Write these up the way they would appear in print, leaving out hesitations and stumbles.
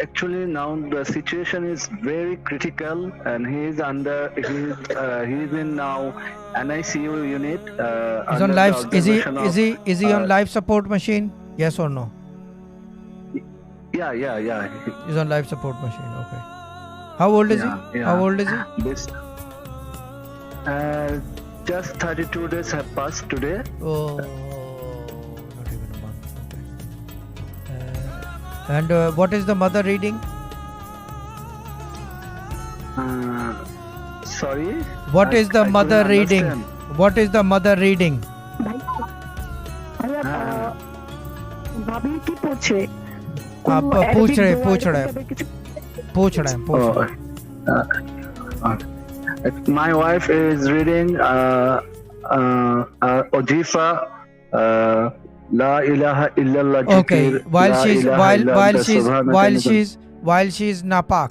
Actually, now the situation is very critical, and he is in now NICU unit He's on under the life. observation of. Is he on life support machine? Yes or no? Yeah. He's on life support machine. Okay. How old is he? Yeah. How old is he? This just 32 days have passed today. Oh, not even a month. Okay. And what is the mother reading? Sorry. What is the mother reading? What is the mother reading? भाभी की पूछे आप पूछ रहे हैं My wife is reading Ojifa La ilaha illallah. Okay, while she's napak.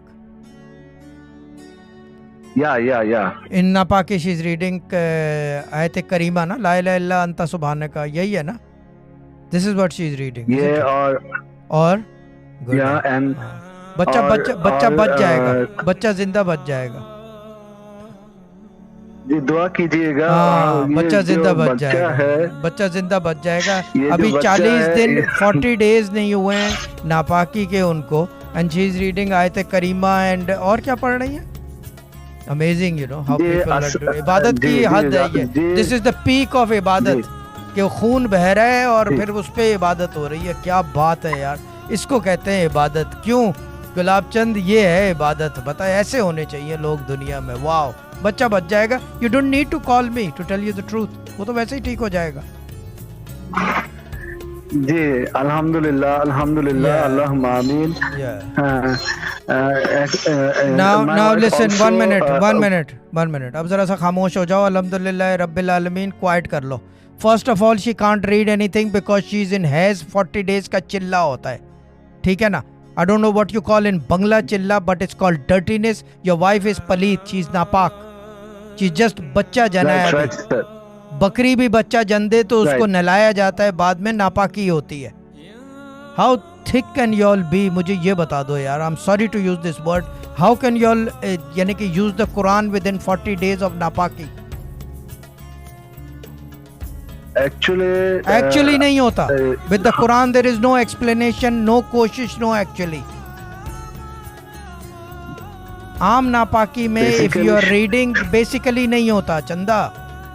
Yeah. In napaki she's reading ayat karima na, la ilaha illa anta subhanaka, yahi hai na? This is what she's reading. Yeah, और good. Yeah, and बच्चा बच जाएगा, बच्चा जिंदा बच जाएगा जी, दुआ कीजिएगा। बच्चा जिंदा बच जाएगा। अभी 40 दिन 40 डेज नहीं हुए हैं नापाकी के उनको, एंड शी इज रीडिंग आयत करीमा एंड और क्या पढ़ रही है? Amazing, you know how people are doing. इबादत की हद है ये, this is the peak of इबादत, कि वो खून बह रहा है और फिर उस पे इबादत हो रही है। क्या बात है यार, इसको कहते हैं इबादत। क्यों गुलाब चंद, ये है इबादत। बता, ऐसे होने चाहिए लोग दुनिया में। वाओ, बच्चा बच जाएगा। You don't need to call me to tell you the truth, वो तो वैसे ही ठीक हो जाएगा। जी अल्हम्दुलिल्लाह अल्लाहुम्मा आमीन। Now listen, one minute. अब जरा सा खामोश हो जाओ। अल्हम्दुलिल्लाह रब्बिल आलमीन, क्वाइट कर लो। First of all she can't read anything because she is in हैज 40 डेज का चिल्ला होता है, ठीक है ना? I don't know what you call in Bangla chilla, but it's called dirtiness. Your wife is paleet, she is napak. She just बच्चा जना है। बकरी भी बच्चा जन दे तो उसको नहलाया जाता है, बाद में नापाकी होती है। How thick can you all be? मुझे ये बता दो यार। I'm sorry to use this word. How can you all यानी कि use the Quran within 40 days of napaki? Actually नहीं होता। With the Quran there is no explanation, no कोशिश, no actually. आम नापाकी में if you are reading basically नहीं होता चंदा।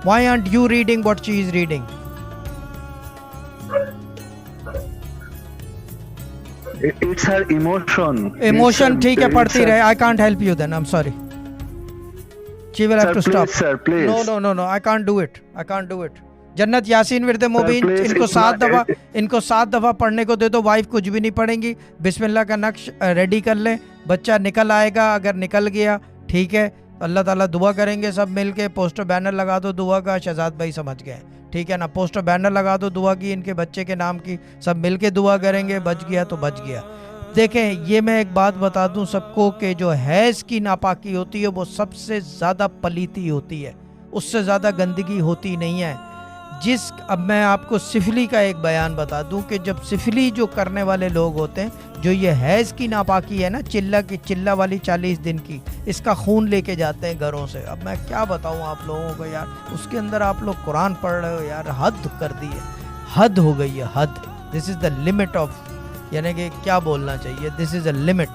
Why aren't you reading what she is reading? It's her emotion. Emotion ठीक है, पढ़ती रहे। I can't help you then. I'm sorry. She will have to stop. Sir, please. No. I can't do it. जन्नत यासीन विर्द मुबीन इनको 7 दफा पढ़ने को दे दो। वाइफ कुछ भी नहीं पढ़ेंगी। बिस्मिल्लाह का नक्श रेडी कर लें, बच्चा निकल आएगा। अगर निकल गया ठीक है, अल्लाह ताला दुआ करेंगे सब मिल के। पोस्टर बैनर लगा दो दुआ का, शहजाद भाई समझ गए, ठीक है ना? पोस्टर बैनर लगा दो दुआ की, इनके बच्चे के नाम की, सब मिल के दुआ करेंगे। बच गया तो बच गया। देखें, ये मैं एक बात बता दूं सबको कि जो हैज़ की नापाकी होती है वो सबसे ज़्यादा पलीती होती है, उससे ज़्यादा गंदगी होती नहीं है। अब मैं आपको सिफली का एक बयान बता दूं कि जब सिफली जो करने वाले लोग होते हैं, जो ये हैज़ की नापाकी है ना, चिल्ला वाली 40 दिन की, इसका खून लेके जाते हैं घरों से। अब मैं क्या बताऊं आप लोगों को यार, उसके अंदर आप लोग कुरान पढ़ रहे हो यार, हद कर दी है, हद हो गई है, हद। This is the limit of, यानी कि क्या बोलना चाहिए, दिस इज़ अ लिमिट।